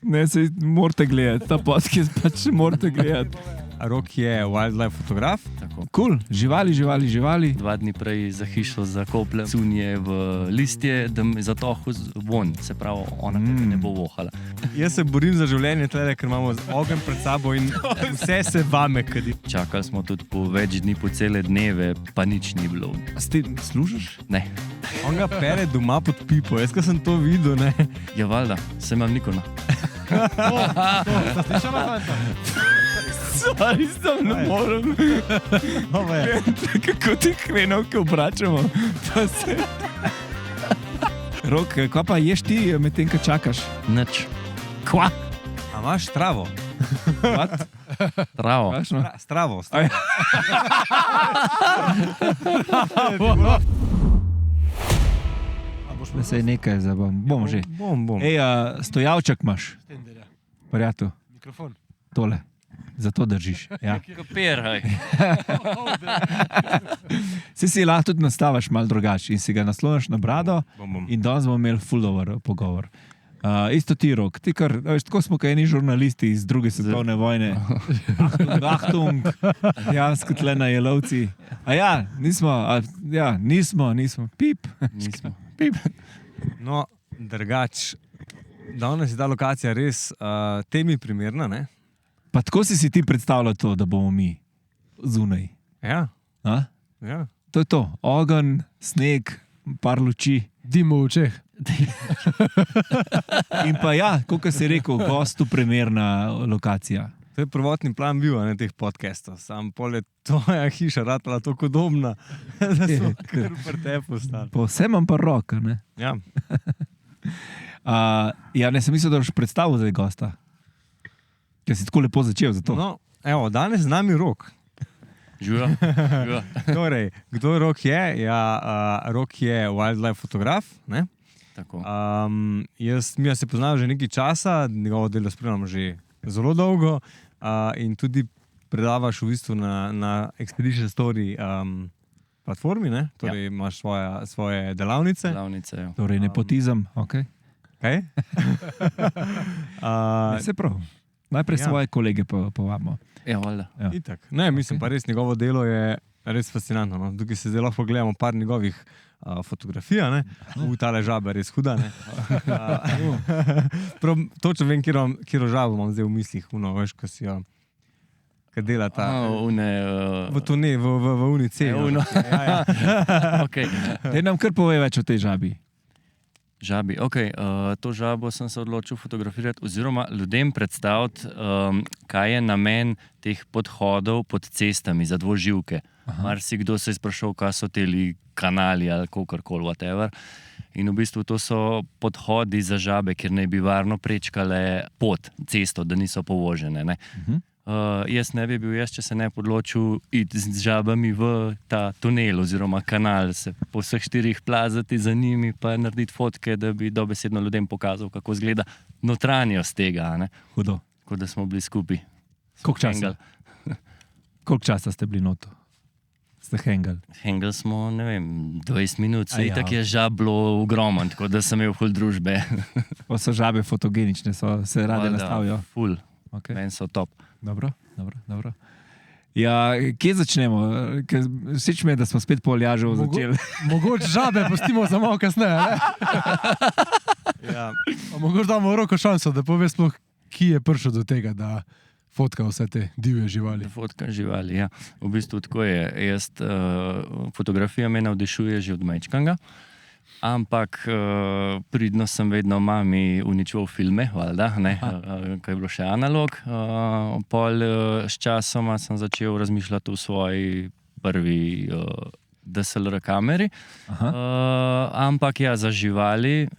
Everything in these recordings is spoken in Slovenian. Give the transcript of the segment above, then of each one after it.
Ne, se morate gledati, ta podcast pač morate gledati. Rok je wildlife fotograf. Cool, živali. 2 dni prej za hišo zakopljem cunje v listje, da mi zatohu von, se pravi, ona ne bo vohala. Jaz se borim za življenje tlele, ker imamo ogenj pred sabo in vse se vame kadi. Čakali smo tudi po več dni, po cele dneve, pa nič ni bilo. Ti služiš? Ne. On ga pere doma pod pipo, jaz ko sem to videl, ne. Ja, valjda, se imam Nikona. Sorry, sem ne morem. Kako ti hrenovke obračamo? Rok, kaj pa ješ ti med tem, ko čakaš? Nič. Kva? A imaš travo? What? Travo. Stravo. Da se je nekaj zabavam. Bom že. Bom. Ej, stojavček imaš? Prijatelj. Mikrofon. Tole. Zato držiš. Ja. Kapiraj. Si lahko tudi nastaviš malo drugače in si ga nasloniš na brado in danes bomo imeli full dober pogovor. Isto ti, Rok, ti kar, veš, tako smo kaj eni žurnalisti iz druge svetovne vojne. Achtung, jansko tle na jelovci. Nismo. Pip. Pip. No, drugač, danes je ta lokacija res temi primerna, ne? Pa tako si ti predstavljal to, da bomo mi zunaj. Ja. Ja. To je to. Ogenj, sneg, par luči. Dim v očeh. In pa ja, kot si rekel, gostu primerna lokacija. To je prvotni plan bil, ne, teh podcastov. Sam pol je tvoja hiša ratala tako podobna, da smo kar pri tebi postali. Povsem imam pa roka, ne? Ja. Ne sem mislil, da boš predstavil zdaj gosta. Ker si tako lepo začel za to. No, evo, danes z nami Rok. Živa. Torej, kdo Rok je? Ja, Rok je wildlife fotograf, ne? Tako. Mi se poznamo že nekaj časa, njegovo delo spremljamo že zelo dolgo in tudi predavaš v bistvu na Expedition Story platformi, ne? Torej imaš svoje delavnice. Ja. Torej, nepotizem, ok. Kaj? Se prav. Najprej svoje kolege povabimo. Ja, valjda. Ja. Itak. Ne, mislim pa res, njegovo delo je res fascinantno. No? Tukaj se zdaj lahko pogledamo par njegovih fotografij, ne? Tale žaba je res huda, ne? Točno vem, kjero žabo imam zdaj v mislih, veš, ko si jo kad dela ta... V unice. Ja. Okay. Daj nam kar povej več o tej žabi. Žabi, to žabo sem se odločil fotografirati oziroma ljudem predstaviti, kaj je namen teh podhodov pod cestami za dvoživke. Marsikdo se je sprašal, kaj so teli kanali ali kakorkoli, whatever. In v bistvu to so podhodi za žabe, kjer naj bi varno prečkale pot, cesto, da niso povožene. Ne? Jaz ne bi bil če se ne podločil iti z žabami v ta tunel oziroma kanal, se po vseh 4 plazati za njimi pa narediti fotke, da bi dobesedno ljudem pokazal, kako izgleda notranjost tega. Ne? Hudo. Tako da smo bili skupaj. Koliko časa ste bili noto? Ste hengali? Hengali smo, 20 minut. Itak je žab bilo ogromno, tako da sem imel ful družbe. Pa so žabe fotogenične, se rade nastavijo? Ful. Okay. Meni so top. Dobro. Ja, kje začnemo? Všeč mi je, da smo spet po Aljaževu začeli. Mogoče žabe pustimo za malo kasneje, ne? Ja. Mogoče damo Roko šanso, da pove sploh, ki je prišel do tega, da fotka vse te divje živali. Da fotka živali, ja. V bistvu tako je. Fotografija me navdišuje že od majčkanga. Ampak pridno sem vedno mami uničeval filme, valjda, ko je bilo še analog. Pol s časoma sem začel razmišljati o svoji prvi DSLR kameri. Ampak ja, za živali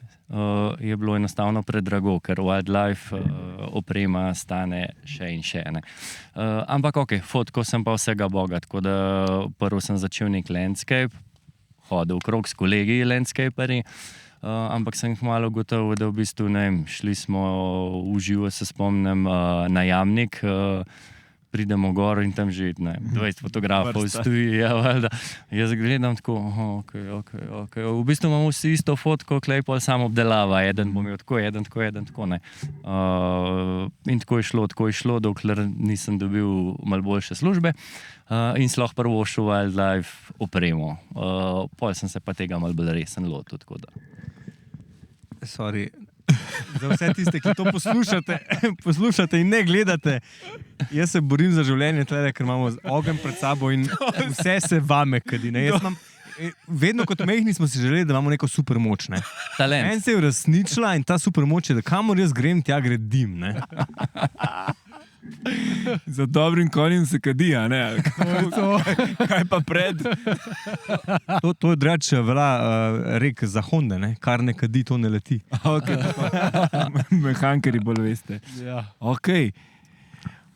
je bilo enostavno predrago, ker wildlife oprema stane še in še. Ampak fotko sem pa vsega boga, tako da prvo sem začel nek landscape, hodil okrog s kolegi landscaperji, ampak sem kmalu gotovo, da v bistvu šli smo v živo, se spomnim, na Jamnik, pridemo gor in tam že 20 fotografov stoji. Ja, valjda. Jaz gledam tako, okay. V bistvu imamo vsi isto fotko, klej pol samo obdelava, eden bom imel tako, eden tako, ne. In tako je šlo, dokler nisem dobil malo boljše službe in sploh prvo šel wildlife opremo. Pol sem se pa tega malo bolj resen lotil, tako da. Sorry. Za vse tiste, ki to poslušate in ne gledate, jaz se borim za življenje tlede, ker imamo ogenj pred sabo in vse se vame kadi. Vedno kot mehni smo si želeli, da imamo neko supermoč. Ne? Talent. En se je uresničila in ta supermoč je, da kamor jaz grem, tja gre dim. Ne? Za dobrim konjem se kadi, a ne? Kaj pa pred? To je drugače rek za Honda, ne? Kar ne kadi, to ne leti. Okay, mehankari bolj veste. Ja. Ok.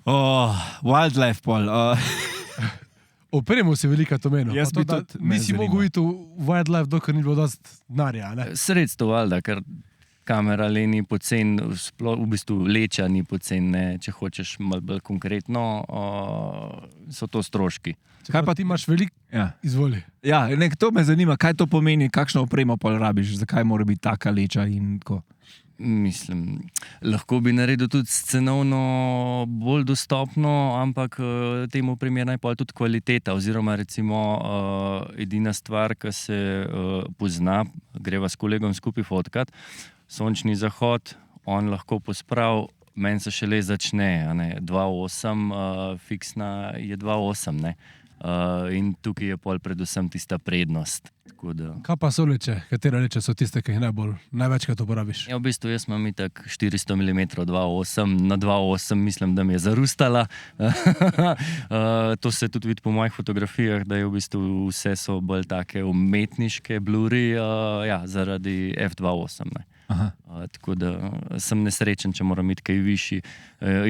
Wildlife pol. Opremo si velika to menil. Jaz bi tudi, nisi mogel iti v wildlife, dokler ni bilo dosti denarja, ne? Sredstvo, valjda, ker kamera ni pocen, v bistvu leča ni pocen, če hočeš malo bolj konkretno, so to stroški. Kaj pa ti imaš veliko? Ja. Izvoli. Ja, to me zanima, kaj to pomeni, kakšno opremo pol rabiš, zakaj mora biti taka leča in tako. Mislim, lahko bi naredil tudi cenovno bolj dostopno, ampak temu primerna je pol tudi kvaliteta, oziroma recimo edina stvar, ki se pozna, greva s kolegom skupaj fotkat, sončni zahod, on lahko posprav, meni se šele začne, 2.8, fiksna je 2.8, ne. In tukaj je pol predvsem tista prednost. Kaj pa so leče? Katera leče so tiste, ki jih največkrat uporabiš? Ja, v bistvu jaz imam itak 400 mm 2.8, na 2.8 mislim, da mi je zarustala. To se tudi vidi po mojih fotografijah, da je v bistvu vse so bolj take umetniške bluri, zaradi f2.8, ne. Tako da sem nesrečen, če moram iti kaj višji.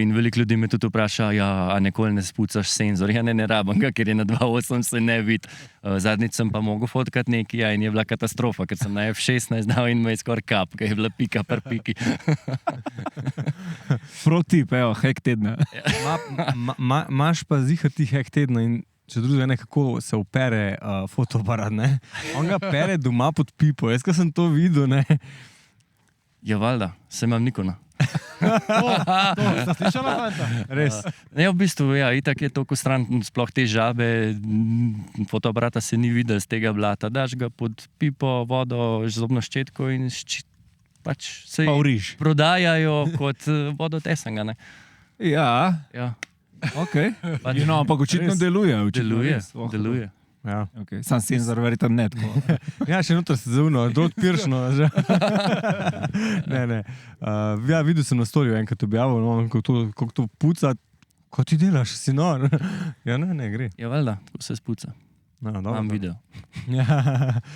In veliko ljudi me tudi vpraša, a nikoli ne spucaš senzor. Ja, ne rabim ga, ker je na 2.8 se ne vidi. Zadnjič sem pa mogel fotkati nekaj, in je bila katastrofa, ker sem na f16 dal in me je skoraj kap, ker je bila pika per piki. Protip, hek tedna. Maš pa zihar ti hek tedna in če drugo nekako se opere fotoaparat, ne? On ga pere doma pod pipo. Jaz, ko sem to videl, ne? Ja, valjda, se imam Nikona. To, sta slišala, fanta? Res. V bistvu, itak je toliko stran, sploh te žabe, fotoaparata se ni videl z tega blata. Daš ga pod pipo, vodo, zobno ščetko in pač se prodajajo kot vodotesenga, ne. Ja. Ok. Ampak očitno deluje. Deluje. Ja. Okay. Sam senzor verjetno ne tako. Ja, še noter se zauno, drot piršno. Ne. Videl sem na storju enkrat objavil, kako to puca. Ko ti delaš, si nor? Ja, ne gre. Ja, valjda, tako se spuca. Imam video.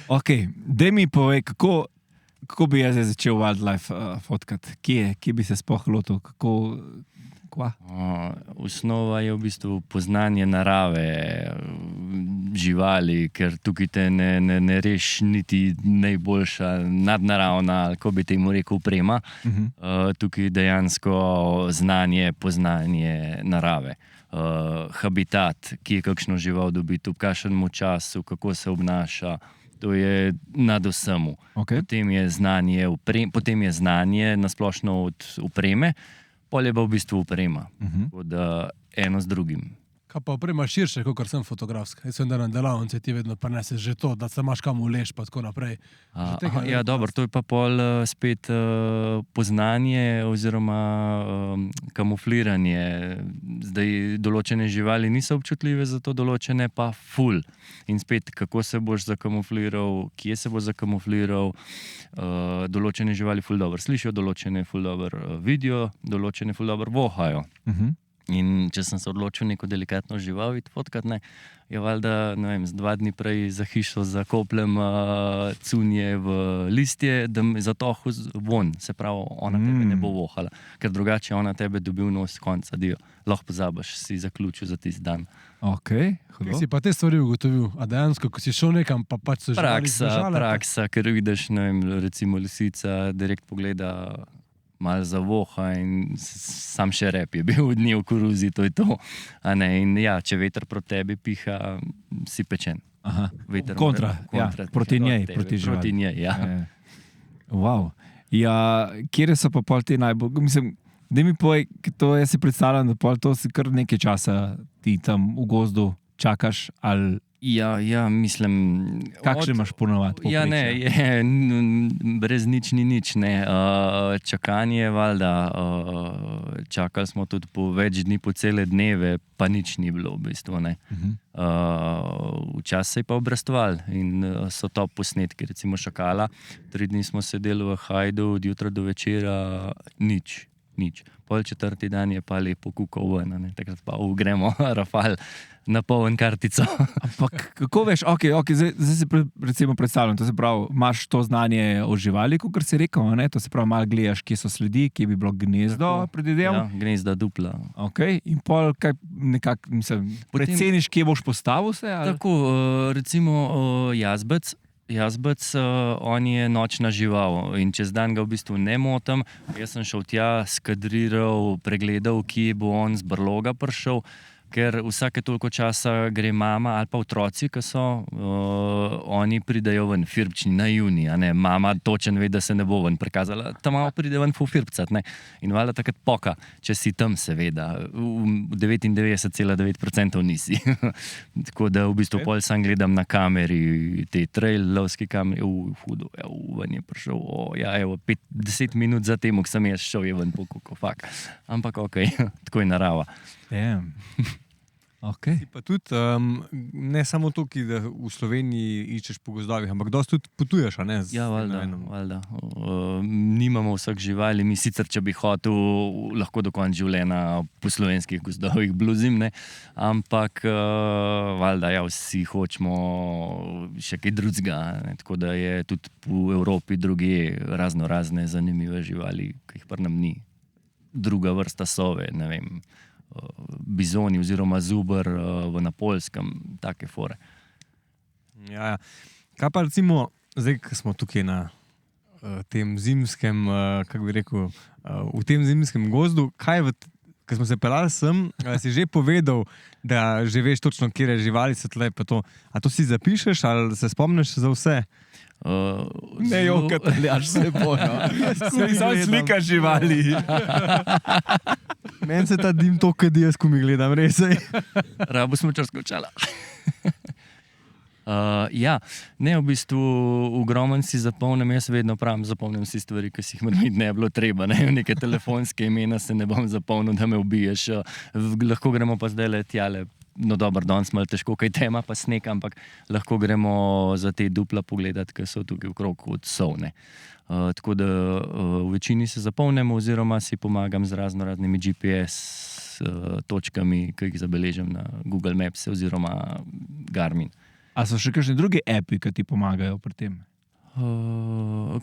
Ok, daj mi povej, kako bi jaz začel wildlife fotkat? Kje bi se sploh lotil? Osnova je v bistvu poznanje narave, živali, ker tukaj te ne reš niti najboljša nadnaravna, ali ko bi temu rekel, oprema. Tukaj dejansko znanje, poznanje narave. Habitat, ki je kakšno žival dobiti, v kakšnem času, kako se obnaša. To je nad vsemu. Okay. Potem je znanje nasplošno od opreme, pol je pa v bistvu oprema. Eno z drugim. Kaj pa oprema širše, kot sem fotografska? Jaz vem, da na delavnici ti vedno prineseš že to, da se imaš kam uleš, pa tako naprej. Ja, dobro, to je pa pol spet poznanje oziroma kamufliranje. Zdaj določene živali niso občutljive za to, določene pa ful. In spet, kako se boš zakamufliral, kje se boš zakamufliral. Določene živali ful dobro slišijo, določene ful dobro vidijo, določene ful dobro vohajo. In če sem se odločil neko delikatno žival fotkat, je valjda, ne vem, 2 dni prej za hišo zakopljem cunje v listje, da me zatohu von, se pravi, ona tebe ne bo vohala, ker drugače ona tebe dobil nos konca, dio. Lahko pozabiš, si zaključil za tisti dan. Ok, Kaj si pa te stvari ugotovil? A dejansko, ko si šel nekam, pa pač so živali zbežale? Praksa, ker vidiš, ne vem, recimo lisica direkt pogleda malo zavoha in sam še rep je bil dni v koruzi, to je to. A ne? In ja, če veter proti tebi piha, si pečen. Aha. Veter Kontra, mora proti njej, tebe, proti živali. Proti njej, ja. Wow. Ja, kje so pa pol ti najbolj, mislim, da mi povej, to jaz si predstavljam, da pol to si kar nekaj časa ti tam v gozdu čakaš, ali Ja, mislim... kakšne imaš ponovati? Ja, ne, brez nič ni nič, ne. Čakanje, valjda, čakali smo tudi po več dni, po cele dneve, pa nič ni bilo v bistvu, ne. Včasih se je pa obrestoval in so top posnetki, recimo Šakala. 3 dni smo sedeli v Hajdu, od jutra do večera, nič. Pol 4. dan je pa lepo kukal ven, ne, takrat pa gremo, Rafal, na poln kartico. Ampak kako veš, zdaj si recimo predstavljam, to se pravi, imaš to znanje o živali, kot si rekel, ne? To se pravi, malo gledaš, kje so sledi, kje bi bilo gnezdo, predvidevam. Ja, gnezda dupla. In pol, kaj nekako, mislim, preceniš, kje boš postavil se? Ali? Tako, recimo jazbec, on je nočna žival in čez dan ga v bistvu ne motim. Jaz sem šel tja, skadriral, pregledal, kje bo on z brloga prišel, ker vsake toliko časa gre mama ali pa otroci, ki so, oni pridejo ven, firbčni, na juni, a ne, mama točen ve, da se ne bo ven prikazala, tam malo pride ven firbcat, ne, in valjda takrat poka, če si tam seveda, v 99,9% nisi. Tako da v bistvu pol sam gledam na kameri, te trail-lovski kameri, hudo, ven je prišel, 10 minut za tem, ko sem jaz šel, je ven pokukal, fak. Ampak okej, tako je narava. Damn. Okay. Pa tudi, ne samo to, da v Sloveniji iščeš po gozdovih, ampak dosti tudi potuješ, a ne? Ja, valjda. Nimamo vsak živali, mi sicer, če bi hotel, lahko do konca življenja po slovenskih gozdovih bluzim, ne? Ampak valjda, ja, vsi hočemo še kaj drugega, ne? Tako da je tudi po Evropi druge razne zanimive živali, ki jih pa nam ni. Druga vrsta sove, ne vem, bizoni oziroma zuber na Poljskem, take fore. Ja. Kaj pa recimo, zdaj, ko smo tukaj na tem zimskem, kako bi rekel, v tem zimskem gozdu, ko smo se peljali sem, si že povedal, da že veš točno, kje živali so tle, pa to. A to si zapišeš ali se spomniš za vse? Ne, jokateljaš se bojo. Sam slika živali. Meni se ta dim to, kad jaz, ko mi gledam, res. Rabo smo čas skočala. Ja, ne, v bistvu ogromno si zapomnim, jaz vedno pravim, zapomnim si stvari, ki si jih ne bilo treba, ne, neke telefonske imena se ne bom zapomnil, da me ubiješ, lahko gremo pa zdaj tjale, no dober, danes malo težko, kaj tema pa sneg, ampak lahko gremo za te dupla pogledati, ki so tukaj okrog od sovne. Tako da v večini se zapomnim oziroma si pomagam z raznimi GPS točkami, ki jih zabeležim na Google Maps oziroma Garmin. A so še kakšne druge api, ki ti pomagajo pri tem?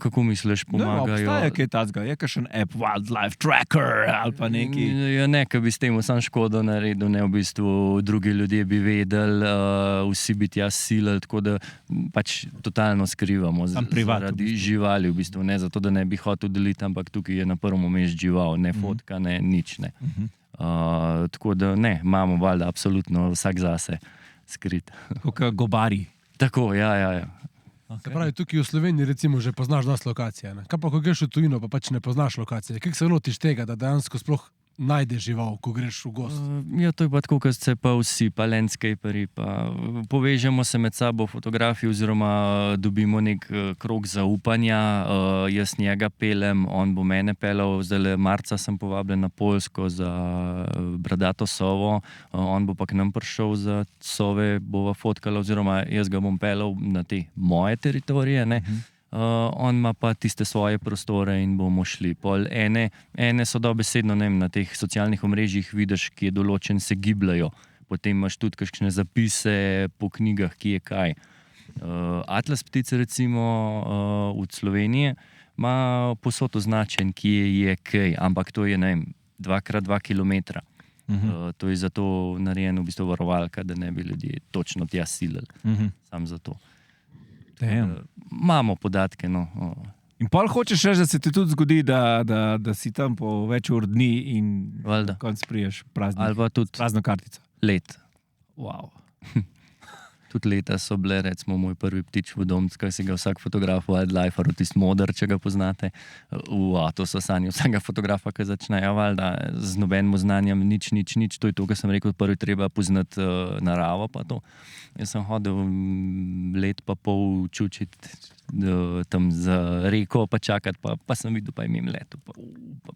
Kako misliš, pomagajo? Obstaja kaj tazga, je kakšen app, Wildlife Tracker ali pa neki? Ja, ne, ki bi s tem sam škodo naredil, ne, v bistvu drugi ljudje bi vedeli, vsi bi tja silili, tako da pač totalno skrivamo zaradi živali, v bistvu, ne zato, da ne bi hotel deliti, ampak tukaj je na prvem mestu žival, ne fotka, ne nič, ne. Tako da ne, imamo valjda absolutno vsak zase skrit. Kot gobari. Tako, ja. Se pravi, tukaj v Sloveniji recimo že poznaš dosti lokacije, ne? Kaj pa, ko greš v tujino, pa pač ne poznaš lokacije? Kako se lotiš tega, da dejansko sploh najdeš žival, ko greš v gost? Ja, to je pa tako, kot se pa vsi, pa landscaperi, pa povežemo se med sabo fotografi oziroma dobimo nek krog zaupanja, jaz njega pelem, on bo mene pelal, zdaj marca sem povabljen na Poljsko za bradato sovo, on bo pa k nam prišel za sove, bova fotkala oziroma jaz ga bom pelal na te moje teritorije, ne. On ima pa tiste svoje prostore in bomo šli. Pol ene so dobesedno, ne vem, na teh socialnih omrežjih vidiš, ki je določen, se gibljajo. Potem imaš tudi kakšne zapise po knjigah, ki je kaj. Atlas ptice recimo v Sloveniji ima posod označen, kje je kaj, ampak to je, ne vem, 2x2 kilometra. To je zato narejeno v bistvu varovalka, da ne bi ljudje točno tja silili. Sam zato. Imamo podatke, no. In pol hočeš reči, da se ti tudi zgodi, da si tam po več ur dni in Valjda. konc priješ Ali pa tudi prazno kartico. let. Wow. Tudi leta so bile, recimo, moj prvi ptič v domcu, ki si ga vsak fotograf v Wildlife, tisti moder, če ga poznate. To so sanje vsakega fotografa, ki začnejo, valjda, z nobenim znanjem, nič. To je to, kar sem rekel, prvi treba poznati naravo. Pa to. Jaz sem hodil let pa pol čučiti tam za reko, pa čakati, pa sem videl, pa imem leto,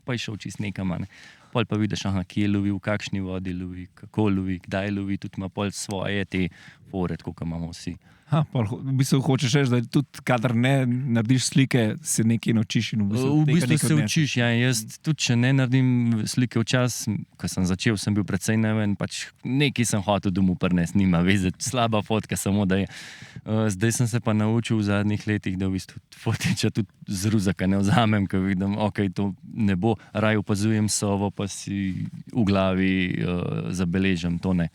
pa je šel čist nekam. Ne. Pol pa vidiš, kje lovi, v kakšni vodi lovi, kako lovi, kdaj lovi, tudi ima pol svoje te fore, kot imamo vsi. V bistvu hočeš reči, da tudi kadar ne narediš slike, se nekaj naučiš. V bistvu se učiš. Ja, jaz tudi, če ne naredim slike včasih, ko sem začel, sem bil precej neven, pač nekaj sem hotel domov prinesti, nima veze, slaba fotka, samo da je. Zdaj sem se pa naučil v zadnjih letih, da v bistvu fotiča tudi z ruzaka ne vzamem, ker vidim, ok, to ne bo, raj opazujem sovo, pa si v glavi zabeležem, to ne.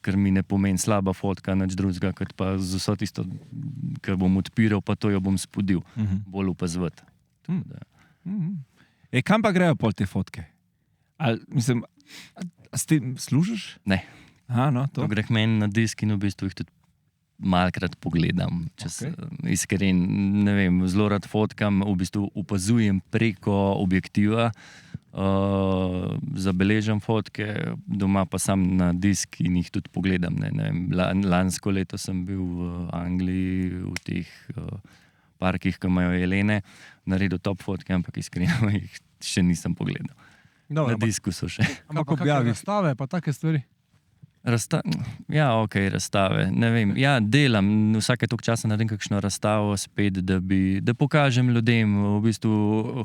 Ker mi ne pomeni slaba fotka, nič drugega, kot pa z vso tisto, kar bom odpiral, pa to jo bom spodil, bolj opazovati. Kam pa grejo pol te fotke? Mislim, a s tem služiš? Ne. To gre k meni na disk in v bistvu jih tudi malkrat pogledam. Iskren, ne vem, zelo rad fotkam, v bistvu opazujem preko objektiva, zabeležam fotke, doma pa sam na disk in jih tudi pogledam. Ne vem, lansko leto sem bil v Angliji v teh parkih, ki imajo jelene, naredil top fotke, ampak iskreno jih še nisem pogledal. Na disku so še. Ampak objavi stave, pa take stvari. Razstave. Ne vem. Ja, delam, vsake toliko časa naredim kakšno razstavo spet, da pokažem ljudem, v bistvu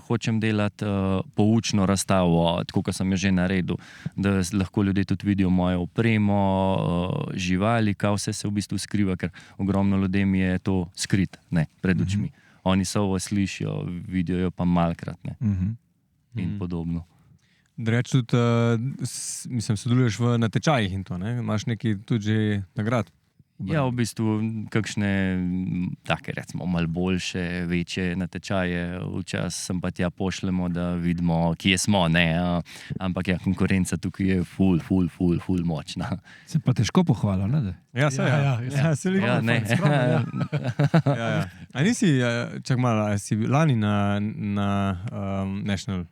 hočem delati poučno razstavo, tako kot sem jo že naredil, da lahko ljudje tudi vidijo mojo opremo, živali, kaj vse se v bistvu skriva, ker ogromno ljudem je to skrit, ne, pred očmi. Oni sovo slišijo, vidijo jo pa malkrat, ne. In podobno. Reč tudi, mislim, sodeluješ v natečajih in to, ne? Imaš neki tudi že nagrad? Ja, v bistvu kakšne take, recimo, malo boljše, večje natečaje. Včasih sem pa tja pošljemo, da vidimo, kje smo, ne. Ampak ja, konkurenca tukaj je ful močna. Se pa težko pohvala, ne? Ja, se ne. A nisi, čak malo, si lani na National?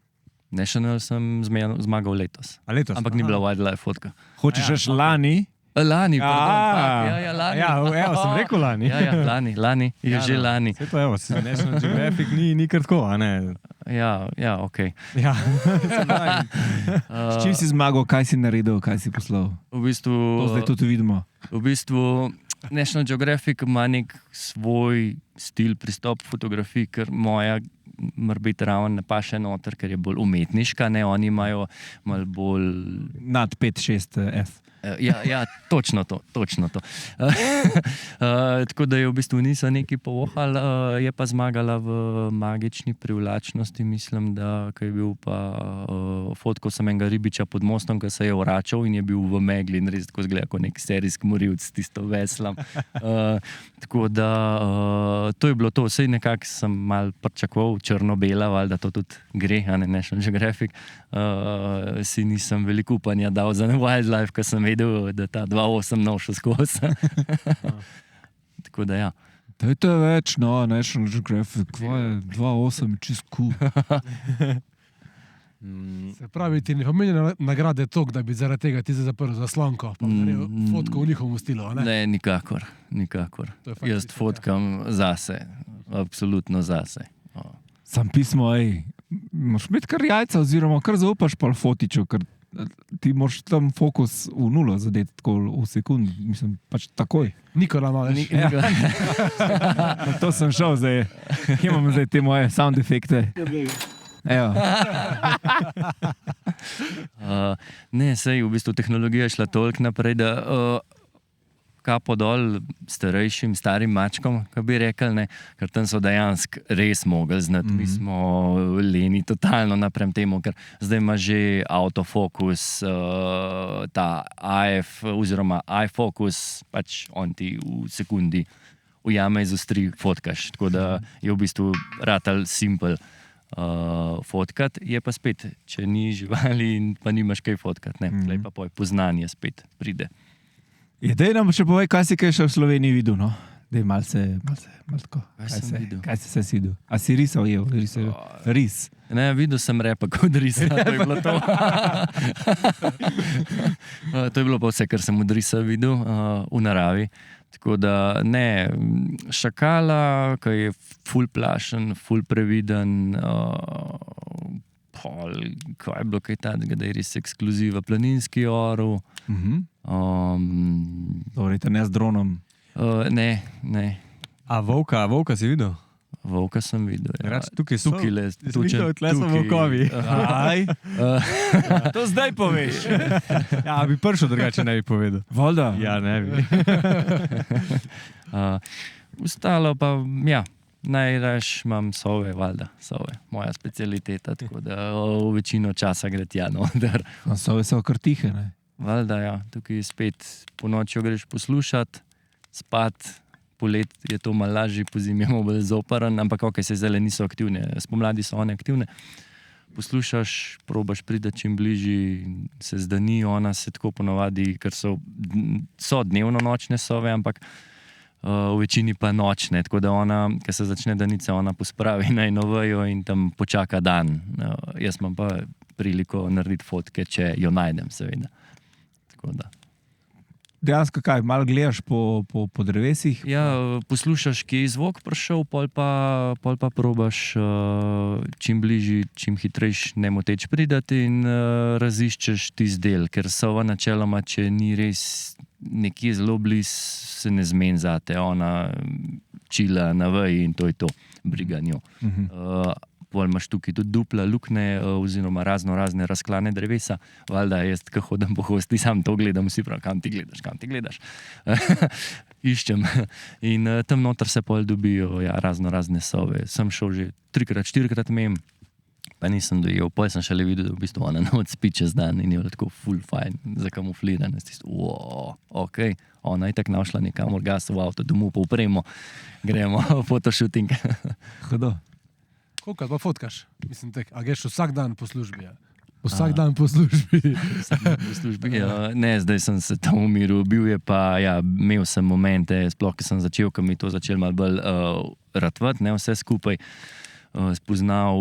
National sem zmagal letos. Ampak ni bila Wildlife fotka. Hočeš reči lani? Lani, pardon. Lani. Ja, sem rekel lani. Lani. Je že lani. Vse to, National Geographic ni kar tako, a ne? Ja, ok. Ja. S čim si zmagal, kaj si naredil, kaj si poslal? V bistvu... To zdaj tudi vidimo. V bistvu National Geographic ima nek svoj stil, pristop fotografij, ker moja morbiti ravno ne paše noter, ker je bolj umetniška, ne, oni imajo malo bolj... Nad 5-6 F. Ja, točno to. Tako da je v bistvu niso neki povohal, je pa zmagala v magični privlačnosti, mislim, da je bil pa fotkal sem enega ribiča pod mostom, ki se je vračal in je bil v megli in res tako zgleda kot nek serijski morilc s tisto veslam. Tako da to je bilo to, vsej nekako sem mal pričakoval, črno-bela, valjda to tudi gre, a ne National Geographic. Si nisem veliko upanja dal za Wildlife, ko sem vedel, da ta 2.8 nošel skozi. Tako da ja. To je več, National Geographic, 2.8 je čist cool. Se pravi, ti ne pomeni nagrade toliko, da bi zaradi tega ti zaprl zaslonko, pa naredil fotko v njihovem stilu, ne? Ne, nikakor. Jaz fotkam zase, absolutno zase. Sam pismo, imaš imeti kar jajca, oziroma kar zaupaš pa fotiču, ker ti moraš tam fokus v nulo zadeti tako v sekundi, mislim, pač takoj. Nikola malo. To sem šel zdaj, imam zdaj te moje sound efekte. Evo. Ne, sej v bistvu tehnologija je šla toliko naprej, da kapo dol starejšim, starim mačkom, kako bi rekli, ne, ker tam so dejansko res mogli znati. Mi smo leni totalno naprem temu, ker zdaj ima že autofokus, ta AF oziroma iFocus, pač on ti v sekundi ujame iz ustri fotkaš. Tako da je v bistvu ratal simpel fotkat, je pa spet, če ni živali in pa nimaš kaj fotkat, ne, tlej pa poznanje spet pride. Dej nam še povej, kaj si kaj še v Sloveniji videl, no? Dej malce tako. Kaj sem videl? Kaj si videl? A si risal je? Ris. Ne, videl sem repa kot risa, to je bilo to. To je bilo pa vse, kar sem od risa videl v naravi. Tako da ne, šakala, ki je ful plašen, ful previden, kaj je bilo kaj tadega, da je res ekskluziva, planinski orel. Dobro, ne z dronom. Ne. A volka si videl? Volka sem videl. Ja. Tukaj so. Tukaj so volkovi. To zdaj poveš. Ja, bi prišel drugače, ne bi povedal. Voda. Ja, ne bi. Ostalo pa, ja, najraž imam sove, valjda, sove. Moja specialiteta, tako da v večino časa gre tja noter. Sove so kar tihe, ne? Valjda, ja, tukaj spet po nočjo greš poslušat, spat, polet je to malo lažje, po zimi je bolj zoparan, ampak ok, se zdaj niso aktivne, spomladi so one aktivne. Poslušaš, probaš priti čim bližji, se zdani, ona se tako ponovadi, ker so dnevno nočne sove, ampak v večini pa nočne, tako da ona, ker se začne danica, ona pospravi na eno vejo in tam počaka dan. Jaz imam pa priliko narediti fotke, če jo najdem, seveda. Tako da. Dejansko kaj, malo gledaš po drevesih? Ja, poslušaš, kje je zvok prišel, pol pa probaš čim bližji, čim hitrejš nemoteč pridati in raziščeš tisti del, ker sova načeloma, če ni res nekje zelo bliz, se ne zmeni zate, ona čila na veji in to je to, briga njo. Pol imaš tukaj tudi dupla lukne oziroma razne razklane drevesa. Valjda, jaz ko hodim po hosti, sam to gledam, vsi prav, kam ti gledaš. Iščem. In tam noter se pol dobijo razne sove. Sem šel že 3-4 mem, pa nisem dojel. Pol sem šele videl, da v bistvu ona noč spi čez dan in je bilo tako full fajn, zakamuflirana. Ok, ona je tak našla nekamor gas v avto, domov pa upremo, gremo fotoshooting. Hodo. Koliko pa fotkaš? Mislim, a greš vsak dan po službi? Ja? Vsak dan po službi? Po službi, ja. Ne, zdaj sem se tam umiril. Bil je pa, ja, imel sem momente, sploh, ki sem začel, ko mi to začel malo bolj ratvati, ne, vse skupaj. Spoznal,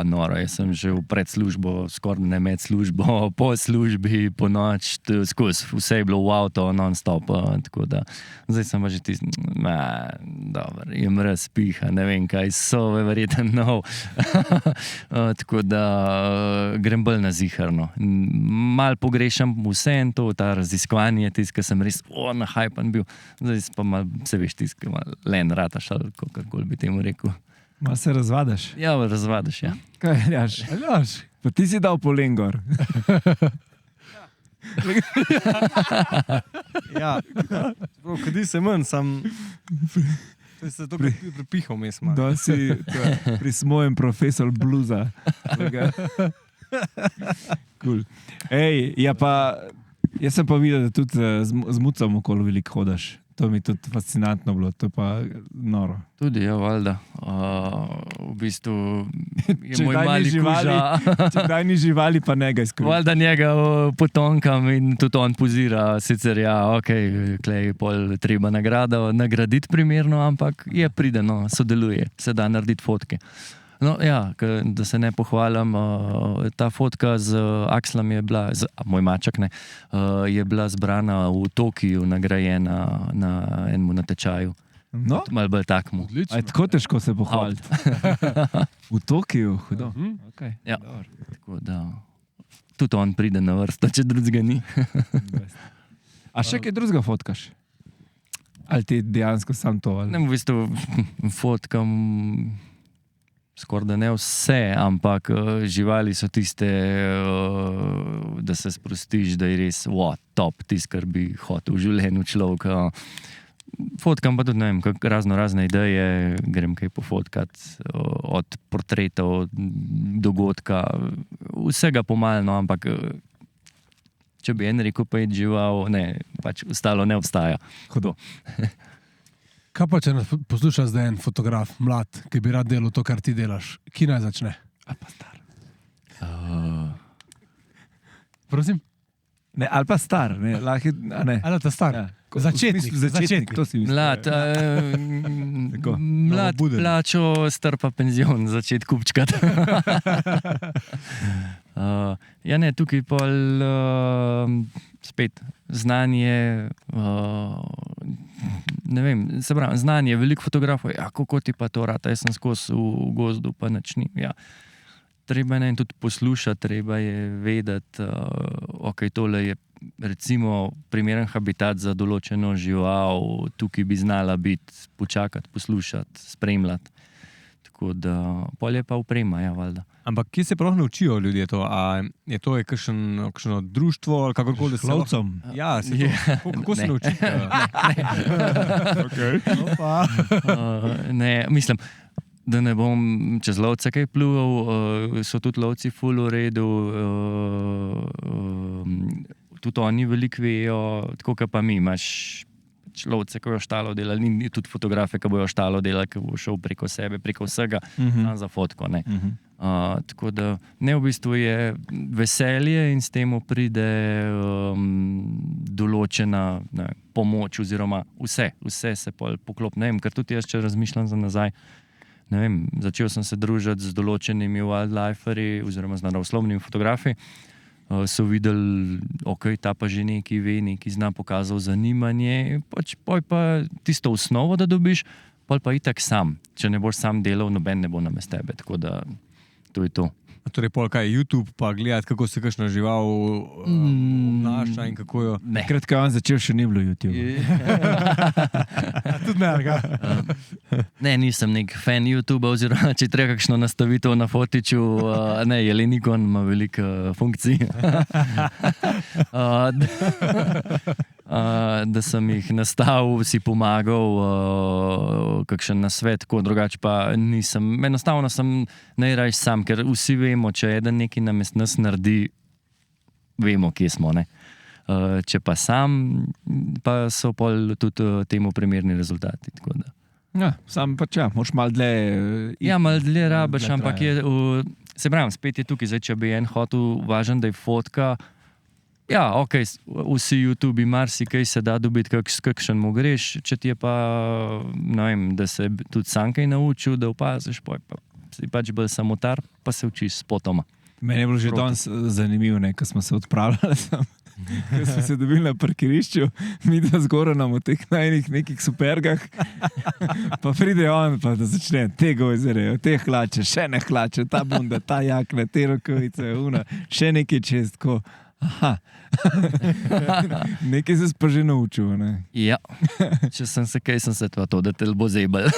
noro, jaz sem že v predslužbo, skoraj ne med službo, po službi, po noč, skozi, vse je bilo v avto, non-stop, tako da zdaj sem pa že tisti, dobro, je mraz piha, ne vem kaj, sove verjetno nov, tako da grem bolj na ziharno. Mal pogrešam vse en to, ta raziskovanje, tisti, ki sem res nahajpan bil, zdaj pa mal, se veš, tisti, ki mal len rataš, ali kakorkoli bi temu rekel. Malo se razvadaš. Ja, razvadaš, ja. Kaj, Aljaš? Pa ti si dal polen gor. Ja, kadi se manj, sam... To je to, kar bi prepihal mesma. Da si pri svojem profesor bluza. Cool. Ej, ja pa... Jaz sem pa videl, da tudi z mucom okolo veliko hodaš. To mi je tudi fascinantno bilo, to je pa noro. Tudi, ja, valjda. V bistvu je moj mali kuža. Če daj ni živali, pa njega izkoristi. Valjda njega potonkam in tudi on pozira. Sicer, ja, ok, klej pol treba nagraditi primerno, ampak je prideno, sodeluje, se da narediti fotke. No, ja, da se ne pohvalim, ta fotka z Akslom je bila, moj mačak ne, je bila zbrana v Tokiju, nagrajena na enem natečaju. No? Malo bolj takmu. Odlično. A je tako težko se pohvaliti? V Tokiju, hudo. Okay. Ja, tako da tudi on pride na vrsto, če drugega ni. A še kaj drugega fotkaš? Ali ti dejansko sam to? Ali? Ne, v bistvu fotkam skoraj da ne vse, ampak živali so tiste, da se sprostiš, da je res top, tist, kar bi hotel v življenju človek. Fotkam pa tudi, ne vem, razne ideje, grem kaj pofotkat, od portretov, dogodka, vsega pomalno, ampak če bi en rekel, pa je žival, ne, pač ostalo ne obstaja. Hudo. Kaj pa, če nas posluša zdaj en fotograf, mlad, ki bi rad delal to, kar ti delaš? Kje naj začne? Ali pa star. Prosim? Ne, ali pa star, ne, lahko, a ne. Ali ta star? Ja. Začetnik, Začetnik, to si mislim. Mlad, mlad Novobuden. plačo, star pa penzion, začeti kupčkati. Ja, ne, tukaj pol spet znanje, ne vem, se pravi, znanje, veliko fotografov, ja, kako ti pa to rata, jaz sem skozi v gozdu, pa nič ni, ja. Treba je tudi poslušati, treba je vedeti, ok, tole je recimo primeren habitat za določeno žival, tukaj bi znala biti, počakati, poslušati, spremljati. Tako da, pol je pa oprema, ja, valjda. Ampak kje se prav naučijo ljudje to? A je to kakšno društvo ali kakorkoli? S lovcem. Ja, se to, kako se naučite? Ne, mislim, da ne bom čez lovce kaj pluval, so tudi lovci ful v redu, tudi oni veliko vejo, tako kot pa mi, imaš lovce, ki bojo štalo delali, in tudi fotografe, ki bojo štalo delali, ki bo šel preko sebe, preko vsega, za fotko, ne. Tako da, ne, v bistvu je veselje in s temu pride določena pomoč oziroma vse se pol poklop. Ne vem, ker tudi jaz, če razmišljam za nazaj, ne vem, začel sem se družiti z določenimi wildliferji oziroma z naravoslovnimi fotografi, so videli, ok, ta pa že nekaj ve, nekaj zna, pokazal zanimanje, poj pa tisto osnovo, da dobiš, pol pa itak sam. Če ne boš sam delal, noben ne bo namesto tebe, tako da to je to. Torej, pol kaj, YouTube pa gledati, kako se kakšna žival obnaša in kako jo... Ne. Takrat, ko je on začel, še ni bilo YouTube. Tudi ne, ga. Ne, nisem nek fan YouTuba, oziroma če treba kakšno nastavitev na fotiču, ne, Jelenikon ima veliko funkcij. Da sem jih nastavil, si pomagal, kakšen nasvet, tako drugače pa nisem. Enostavno sem najrajši sam, ker vsi vemo, če eden nekaj namesto nas naredi, vemo, kje smo, ne. Če pa sam, pa so pol tudi temu primerni rezultati, tako da. Ja, sam pa če, moraš malo dlje... Ja, malo dlje rabiš, dlje ampak traja. se pravim, spet je tukaj, zdaj, če bi en hotel važen, da je fotka, ja, ok, vsi YouTube, marsikaj se da dobiti, kakšen mu greš, če ti je pa, ne vem, da se tudi sam kaj naučil, da opaziš, pa si pač bolj samotar, pa se učiš spotoma. Meni je bilo že danes zanimivo, ko smo se odpravljali sem. Ko smo se dobili na parkirišču, mi da zgoraj nam v teh najnih nekih supergah, pa pride on, pa da začne te gojzere, te hlače, še ne hlače, ta bunda, ta jakne, te rokovice, una, še nekaj čez, tako, aha. Nekaj se pa že naučil, ne? Ja, če sem se kaj, sem se to, da te bo zebal.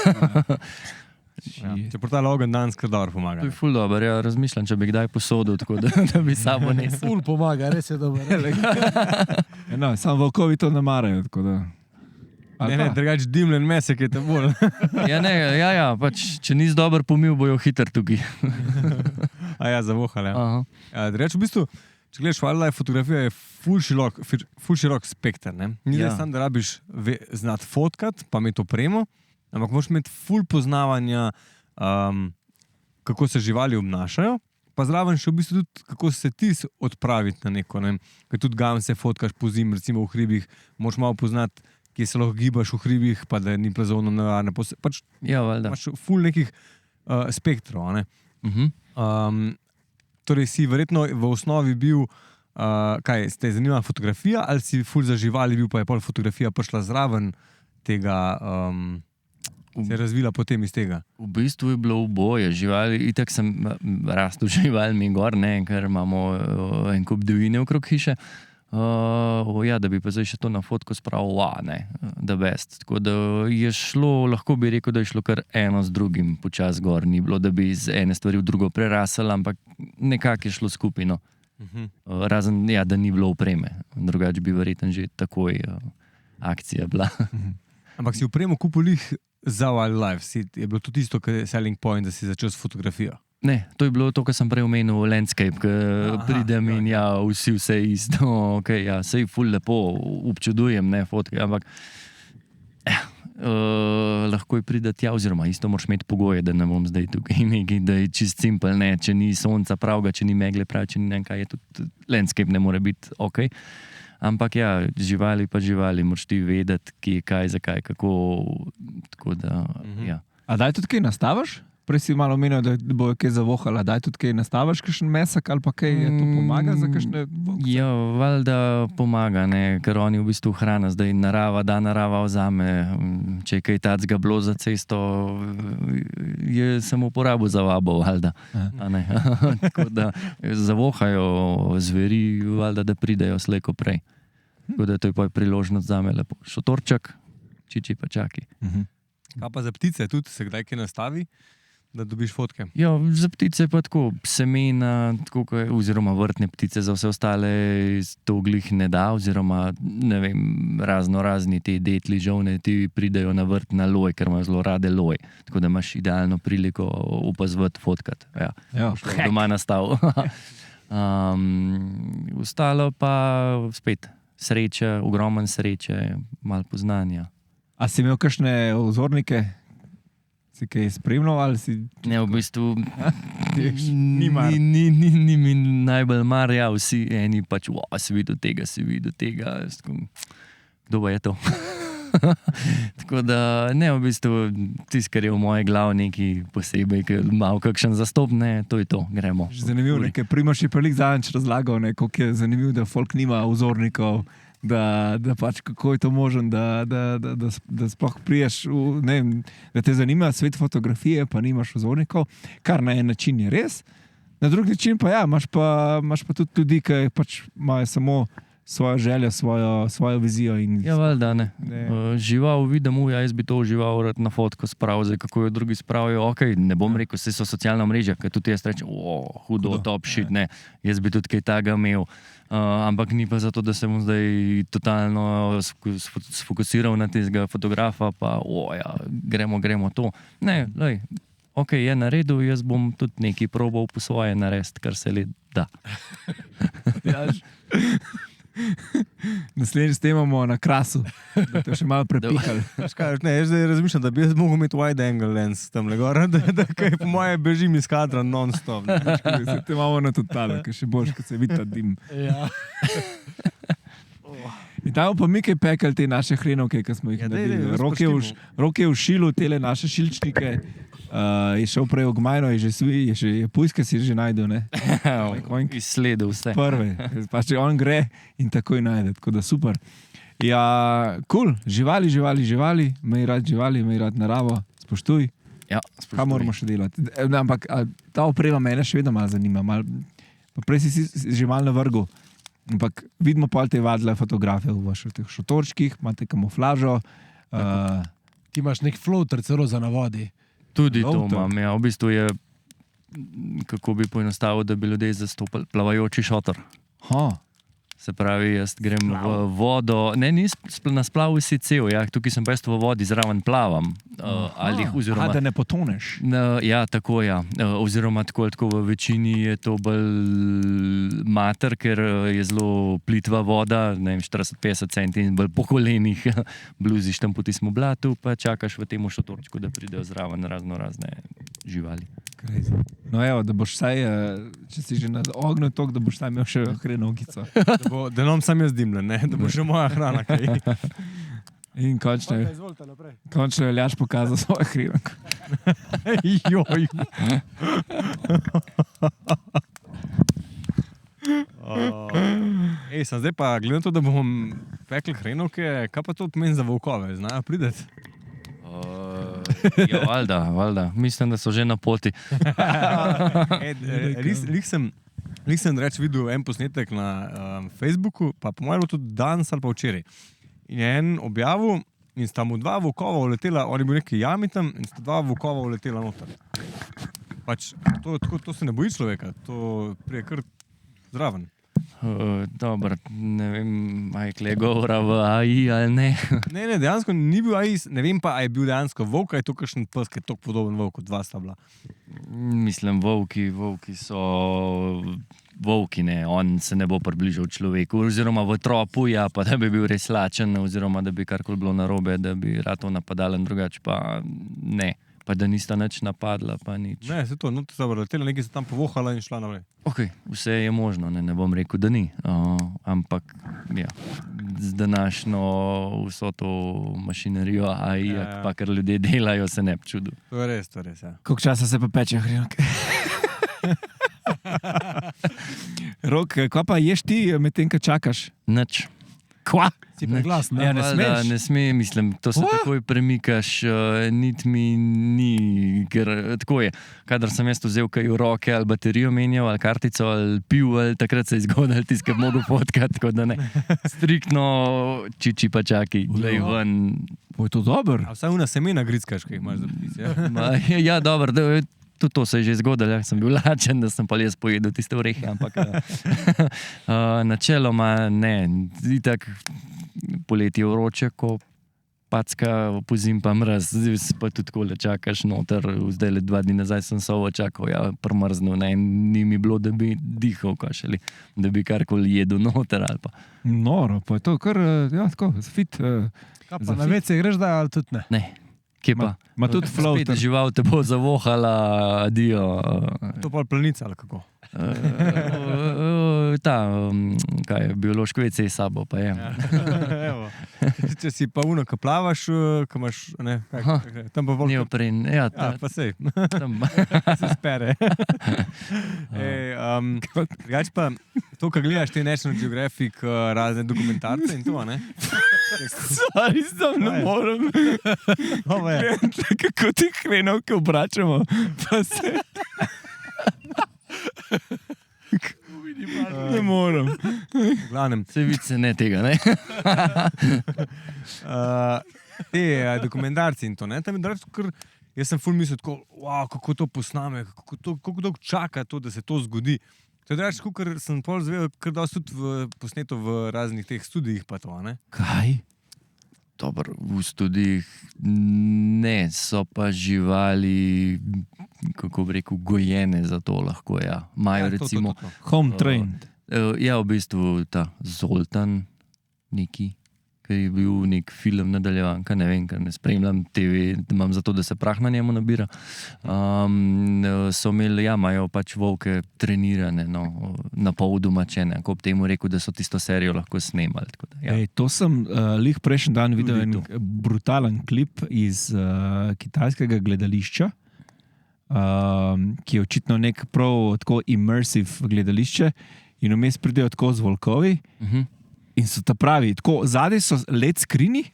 Ja. Če portal Ogen danes kar dobro pomaga. To je ful dobro, ja, razmišljam, če bi kdaj posodil, tako da bi sabo nesel. Ful pomaga, res je dobro. No, samo volkovi to ne marajo, tako da... Ne, drugač dimljen mesek je te bolj. Ja, pač, če nisi dober pomil, bojo hiter tukaj. A ja, zavohal, ja. Aha. Drugač, v bistvu, če gledaš wildlife fotografija, je ful širok spekter, ne? Ni Ja. samo, da rabiš znati fotkat, pa imeti opremo, ampak moraš imeti ful poznavanja, kako se živali obnašajo, pa zraven še v bistvu tudi, kako se ti odpraviti na neko, ne? Ker tudi gamse fotkaš po zim, recimo v hribih, moraš malo poznati, kje se lahko gibaš v hribih, pa da ni plazovno nevarne. Pač Ja, valjda. imaš ful nekih spektrov, ne? Torej si verjetno v osnovi bil, kaj, ste zanimala fotografija, ali si ful za živali bil, pa je pol fotografija prišla zraven tega, se je razvila potem iz tega? V bistvu je bilo oboje. Živali, itak sem rastel živalmi gor, ne, ker imamo en kup divjine okrog hiše. Ja, da bi pa zdaj še to na fotko spravil, ne, the best. Tako da je šlo, lahko bi rekel, da je šlo kar eno z drugim počas gor. Ni bilo, da bi iz ene stvari v drugo prerasel, ampak nekako je šlo skupaj, no. Razen, ja, da ni bilo opreme. Drugače bi verjetno že takoj akcija bila. Ampak si opremo kupil jih za wildlife, je bilo to tisto, kar je selling point, da si začel s fotografijo? Ne, to je bilo to, kar sem prej omenil, landscape, ker pridem in ja, vse isto, ok, ja, sej ful lepo, občudujem, ne, fotke, ampak lahko pride tja, oziroma isto moraš imeti pogoje, da ne bom zdaj tukaj nekaj, da je čist simpel, ne, če ni sonca pravga, če ni megle prav, če ni ne kaj, je tudi landscape ne more biti ok. Ampak ja, živali pa živali, moraš ti vedeti, kje, kaj, zakaj, kako, tako da, ja. A daj tudi kaj nastavaš? Prej si malo omenil, da bojo kaj zavohala. Daj tudi kaj nastavaš, kakšen mesek ali pa kaj je to pomaga za kakšne vokce? Ja, valjda pomaga, ne, ker oni v bistvu hrana, zdaj narava vzame, če je kaj tacga bilo za cesto, je samo uporabil za vabo, valjda. Tako da zavohajo zveri, valjda, da pridejo slejko prej. Tako da to je pa priložnost zame lepo. Šotorček, čiči pa čaki. Kaj pa za ptice, tudi se kdaj kaj nastavi, da dobiš fotke? Ja, za ptice pa tako, semena, tako, oziroma vrtne ptice, za vse ostale to glih ne da, oziroma ne vem, razni ti detli, žovne, ti pridejo na vrt na loj, ker imajo zelo rade loj. Tako da imaš idealno priliko opazovati, fotkat. Ja, doma nastav. Ostalo pa spet sreče, ogromen sreče, malo poznanja. A si imel kakšne vzornike? Si kaj spremljal ali si... Ne, v bistvu ni mi najbolj mar, ja, vsi eni pač, si videl tega, kdo je to? Tako da, ne, v bistvu, tisto, kar je v moje glavi nekaj posebej, ker malo kakšen zastop, ne, to je to, gremo. Zanimivo, nekaj Primož je pa lik zadnjič razlagal, ne, koliko je zanimivo, da folk nima vzornikov, da pač kako je to možno, da sploh priješ, ne vem, da te zanima svet fotografije, pa nimaš vzornikov, kar na en način je res, na drugi način pa ja, imaš pa tudi ljudi, ki pač imajo samo svojo željo, svojo vizijo. Ja, valjda, ne. Žival vidim, jaz bi to žival rad na fotko spravil, zdaj kako jo drugi spravijo, ok, ne bom rekel, vse so socialna mreža, ker tudi jaz rečem, hudo, top shit, ne, jaz bi tudi kaj taga imel, ampak ni pa zato, da se bom zdaj totalno sfokusiral na tistega fotografa, pa ja, gremo to. Ne, lej, ok, je naredil, jaz bom tudi nekaj probal po svoje narediti, kar se le da. Naslednjič snemamo na Krasu, da te še malo prepihali. Ne, jaz zdaj razmišljam, da bi jaz mogel imeti wide angle lens tamle gor, da kaj po moje bežim iz kadra non-stop. Te imamo na totale, ker še boš, kad se vidi ta dim. Ja. In tam pa mi kaj pekali te naše hrenovke, ki smo jih naredili. Roke v šilu, tele naše šilčnike. Je šel prej v Gmajno, je pujska si že najdel, ne? Izsledil vse. Prve, pa če on gre in takoj najde, tako da super. Ja, cool, živali, mej rad živali, mej rad naravo, spoštuj. Ja, spoštuj. Kaj moramo še delati? Ampak ta oprema mene še vedno malo zanima. Prej si že malo navrgel, ampak vidimo pa te vadle fotografe v teh šotorčkih, imate kamuflažo. Ti imaš nek floater celo za na vodi. Tudi to imam, ja. V bistvu je, kako bi poenostavil, da bi ljudje zastopali plavajoči šotor. Se pravi, jaz grem v vodo, ne, na splavu si cel, ja, tukaj sem pa jaz v vodi, zraven plavam. Oziroma, da ne potoneš. Ja, tako, ja. Oziroma, tako v večini je to bolj mater, ker je zelo plitva voda, ne vem, 40-50 centi in bolj po kolenih bluziš tam po tistem blatu, pa čakaš v tem šotorčku, da pridejo zraven razne živali. Crazy. No evo, da boš saj, če si že na ognju tok, da boš tam imel še hrenovkico. Da nam sam jaz dimljen, ne? Da bo še moja hrana kaj. In končno je Ljaš pokazal svojo hrenovko. Joj. Sem zdaj pa, gledam to, da bom pekel hrenovke, kaj pa to pomeni za volkove? Znajo prideti? Ja, valjda. Mislim, da so že na poti. Lih sem videl en posnetek na Facebooku, pa po mojem tudi danes ali pa včeraj. In je en objavil in sta mu dva volkova uletela, on je bil neki jami tam in sta dva volkova uletela noter. Pač, to se ne boji človeka, to prije kar zraven. Dobro, ne vem, je kle govora v AI ali ne. Ne, dejansko ni bil AI, ne vem pa, je bil dejansko volk, je to kakšen pes, ki je toliko podoben volk, kot dva sta bila. Mislim, volki so volki, ne, on se ne bo približal človeku, oziroma v tropu, ja, pa da bi bil res lačen, oziroma da bi karkoli bilo narobe, da bi ratov napadalen, drugače pa ne. Pa da nista nič napadla, pa nič. Ne, se to, no to so letela, nekaj se tam povohala in šla naprej. Ok, vse je možno, ne bom rekel, da ni. Ampak ja, z današnjo vso to mašinerijo, pa kar ljudje delajo, se ne bi čudil. To je res, ja. Koliko časa se pa peče hrenovke? Rok, kaj pa ješ ti medtem, ko čakaš? Nič. Kva? Si preglasen, Ja, ne smeš. Ne sme, mislim, to se takoj premikaš, niti mi ni, ker tako je. Kadar sem jaz vzel kaj v roke, ali baterijo menjal, ali kartico, ali pil, ali takrat se je zgodil tiskati mogo fotkati, tako da ne. Striktno čiči pa čaki, glej ven. Bo je to dober? A vsaj una semena grickaš, ki jih imaš zapis, Ja, dobro, tudi to se je že zgodilo, ja, sem bil lačen, da sem pa jaz pojedel tiste orehe, ampak načeloma ne. Itak poletje vroče, ko packa, pozim pa mraz, zdaj pa tudi tako le čakaš noter, zdaj le 2 dni nazaj sem sovo čakal, ja, prmrznil, ne, ni mi bilo, da bi dihal kašali, da bi karkoli jedel noter ali pa. Noro, pa je to kar, ja, tako, fit. Kaj pa na WC greš da ali tudi ne? Ne, kje pa? Ma tudi floater. Spet žival te bo zavohala, adijo. To pa planica ali kako? Kaj je, biološko WC s sabo, pa je. Evo. Če si pa uno, ko plavaš, ko imaš, ne, tam pa volk. Neopren, ja, Pa sej, tam. se spere. Drugač pa, to, ko gledaš te National Geographic, razne dokumentarce in to, ne? Sorry, zdaj ne morem. Kako ti hrenovke obračamo, pa se... Ne morem. V glavnem. Se vidi se ne tega, ne? Te dokumentarci in to, ne? Tam je drago, ker jaz sem ful mislil tako, wow, kako to posname, kako dolgo čaka to, da se to zgodi. To je drago, ker sem pol zvedel, ker dosti tudi posneto v raznih teh studijih pa to, ne? Kaj? Dobro, v studijih ne, so pa živali, kako bi rekel, gojene za to lahko, ja. Imajo recimo... Home trained. Ja, v bistvu ta Zoltan neki, ki je bil nek film nadaljevanka, ne vem, ker ne spremljam TV, imam zato, da se prah na njemu nabira. So imeli, ja, imajo pač volke trenirane, no, na pol domačene, ko ob temu rekel, da so tisto serijo lahko snemali. Tako da, ja. Ej, to sem lih prejšnji dan videl en brutalen klip iz kitajskega gledališča, ki je očitno nek prav tako immersive gledališče in vmes pridejo tako z volkovi. In so ta pravi, tako zadaj so LED skrini,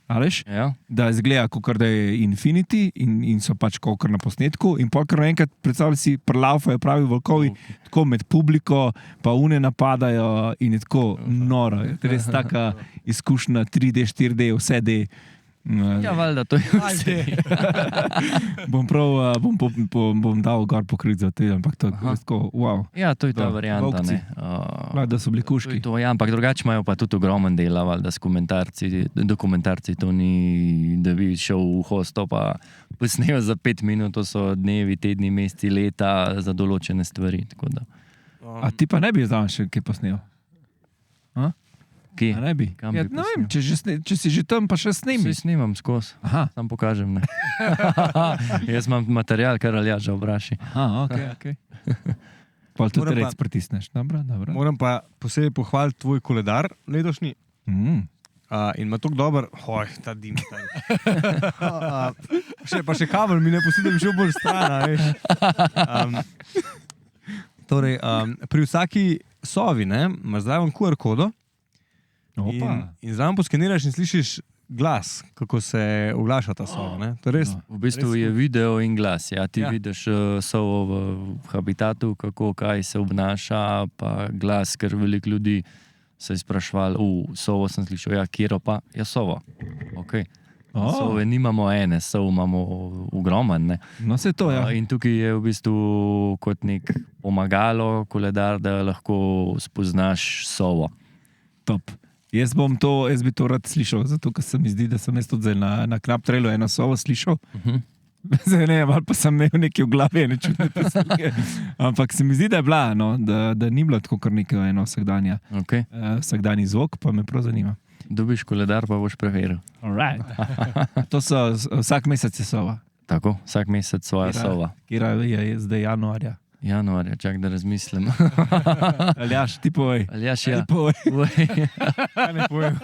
Ja. da izgleda, kot da je Infinity in so pač kot na posnetku. In polkar naenkrat predstavljaj si, prelaufajo pravi volkovi, tako med publiko, pa une napadajo in je tako noro. Res taka izkušnja 3D, 4D, vse D. Ja, valjda, to je vse. Bom dal gor pokrit za te, ampak to je tako, wow. Ja, to je ta varianta, ne. Da so bili kuški. To, ja, ampak drugače imajo pa tudi ogromen dela, valjda, s dokumentarci, to ni, da bi šel v hosto, pa posnejo za 5 minut, to so dnevi, tedni, meseci, leta za določene stvari, tako da. A ti pa ne bi zdaj še kaj posnel? Kje? A ne bi? Kam bi Ja, ne vem, če si že tam, pa še snemi. Vsi snimam skozi. Aha. Sam pokažem, ne. Jaz imam material, kar Aljaža vpraši. Aha, okej. Pol tudi Moram pa- rec pritisneš. Dobro. Moram pa posebej pohvaliti tvoj koledar letošnji. In ima tako dober, ta dim. Pa še kabel mi ne pusti, da bi šel bolj stran, veš. Torej, pri vsaki sovi, ne, imaš zraven QR kodo in zraven poskeniraš in slišiš glas, kako se oglaša ta sova, ne. To je res. V bistvu je video in glas. Ja, ti vidiš sovo v habitatu, kako, kaj se obnaša, pa glas, ker veliko ljudi se je sprašvalo, sovo sem slišal, ja, kjero pa? Ja, sovo. Okay. Sove nimamo ene, sov imamo ogromen, ne. No, se to, ja. In tukaj je v bistvu kot nek pomagalo, koledar, da lahko spoznaš sovo. Top. Jaz bi to rad slišal, zato ker se mi zdi, da sem jaz tudi zdaj na Knap Trailu eno sovo slišal. Zdaj ne vem, ali pa sem imel nekaj v glavi, ne čutne slike. Ampak se mi zdi, da je bila, no, da ni bila tako kar nekaj eno vsakdanja. Okay. Vsakdanji zvok, pa me prav zanima. Dobiš koledar, pa boš preveril. Alright. To so vsak mesec je sova. Tako, vsak mesec svoja sova. Kira je zdaj januarja. Januarja, čak da razmislim. Aljaš, ti povej. Aljaš, ja. Ti povej. Ne povem.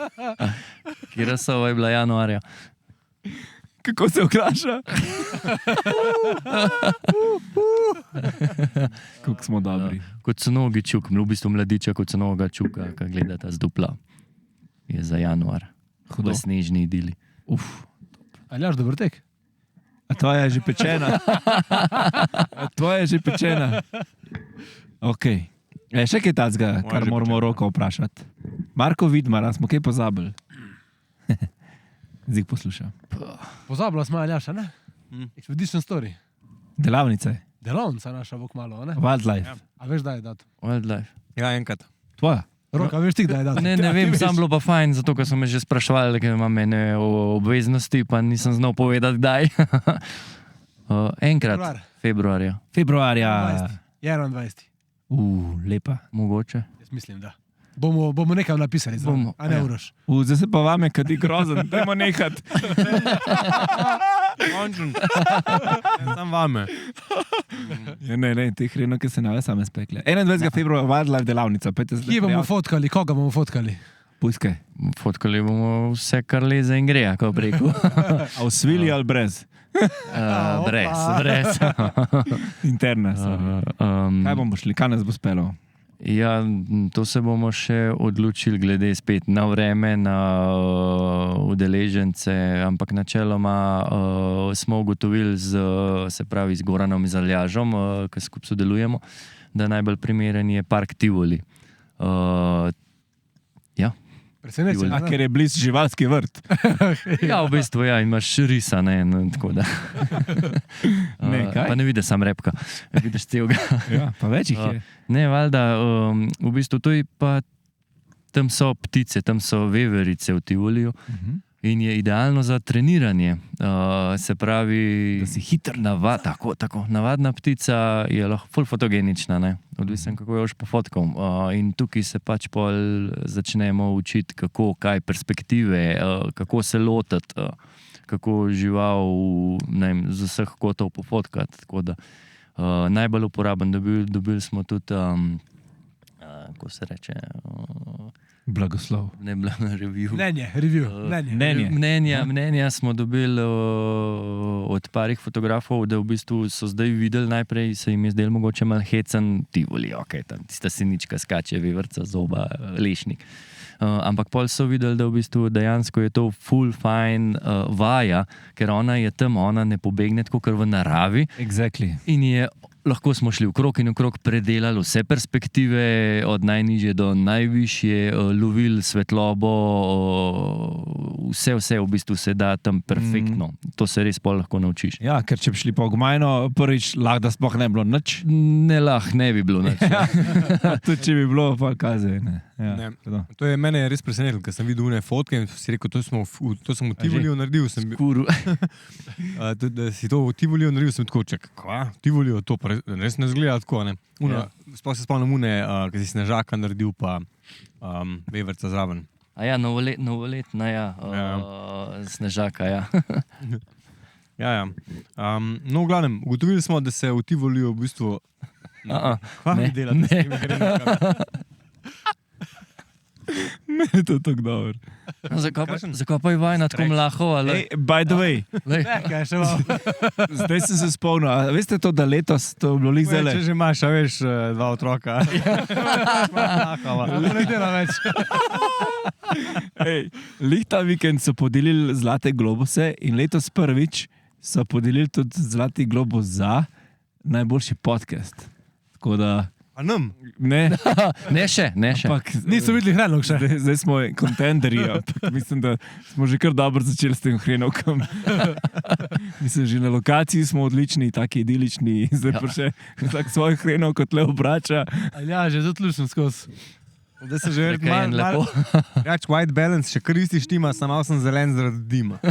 Kira sova je bila januarja. Kako se okraša? Kako smo dobri. Kot so nogi čuk, v bistvu mladiča, kot so noga čuka, ki gledata z dupla. Je za januar. Hudo. V snežni idili. Aljaš, dober tek. A tvoja je že pečena. Tvoja je že pečena. Ok. Še kaj tacga, kar moramo Roko vprašati. Marko Vidmara, smo kaj pozabili? Zdaj poslušam. Pozabila smo Aljaša, ne? Expedition Story. Delavnice. Delavnica naša bo kmalu, ne? Wildlife. A veš, da je dat? Wildlife. Ja, enkrat. Tvoja. Roka, veš ti, da je dat? Ne vem, sam bilo pa fajn, zato ker so me že sprašvali, ker imam ene obveznosti, pa nisem znal povedati, kdaj. Enkrat, februarja. Februarja. 21. Lepa. Mogoče. Jaz mislim, da. Bomo nekaj napisali, Bomo, a ne ja. Uroš. Zdaj se pa vame, kad je grozen. Dajmo nehat. Končen. Sam vame. Ja, ne, te hrenovke se nave same spekle. 21. februarja Wildlife delavnica. Kje bomo fotkali, koga bomo fotkali? Pujske. Fotkali bomo vse, kar leze in gre, kako bi rekel. A v svili ali brez? Brez. Interna. Kaj bomo šli, kaj nas bo spelo? Ja, to se bomo še odločili glede spet na vreme, na udeležence, ampak načeloma smo ugotovili se pravi z Goranom in z Aljažom, ki skupaj sodelujemo, da najbolj primeren je park Tivoli. Ja. Presenečen. A ker je blizu živalski vrt. Ja, v bistvu ja, imaš risa, ne, tako da. Ne, kaj? Pa ne vidiš sam repka, vidiš celega. Ja, pa več jih je. Ne, valjda, v bistvu to je pa, tam so ptice, tam so veverice v Tivoliju in je idealno za treniranje. Se pravi, Da si hiter. Tako, navadna ptica je lahko ful fotogenična, ne? Odvisen, kako jo boš pofotkal. In tukaj se pač pol začnemo učiti, kako, kaj perspektive, kako se lotiti, kako žival, ne vem, z vseh kotov pofotkati. Tako da najbolj uporaben, dobili smo tudi, kako se reče, Blagoslov. ne bila na review. Mnenja smo dobili od parih fotografov, da v bistvu so zdaj videli, najprej se jim je zdel mogoče malo hecen Tivoli, ok, tam tista sinička skače, vevrca, zoba, lešnik. Ampak pol so videli, da v bistvu dejansko je to full fine vaja, ker ona je tam, ona ne pobegne tako kar v naravi. Exactly. In je, lahko smo šli v krog predelali vse perspektive, od najnižje do najvišje, lovili svetlobo, vse v bistvu se da tam perfektno. To se res pol lahko naučiš. Ja, ker če bi šli po Gmajno, prvič lahko da sploh ne bi bilo nič. Ne bi bilo nič. Tudi če bi bilo, pa kaze. Ne. To je mene res presenetilo, ker sem videl une fotke in si rekel, to sem v Tivoliju naredil. Kuru. Da si to v Tivoliju naredil, sem tako čak. Kva? Tivoliju to pa res ne zgleda tako, ne? Sploh se spomnim une, ki si Snežaka naredil, pa veverca zraven. A ja, novoletna, ja. Snežaka, ja. Ja. No, v glavnem, ugotovili smo, da se v Tivoliju v bistvu... Kva vi delate s temi hrenovkami? Ne, to je tako dobro. Zakaj pa je vajna tako mlaho? By the way, Kaj še malo? zdaj sem se spomnil, a veste to, da letos to bilo lih zele? Če že imaš, a veš, dva otroka. Ne dela več. Lih ta vikend so podelili zlate globuse in letos prvič so podelili tudi zlati globus za najboljši podcast. Tako da... A nam? Ne, Ne še. ampak Niso videli hrenovk še. zdaj smo kontenderji, ampak mislim, da smo že kar dobro začeli s tem hrenovkom. Mislim, že na lokaciji smo odlični, taki idilični, zdaj pa še vsak svoj hrenov kot le obrača. Ja, že zato lušem skozi. Zdaj se že Kaj je lepo. white balance, še kar isti štima, samo sem zelen zaradi dima.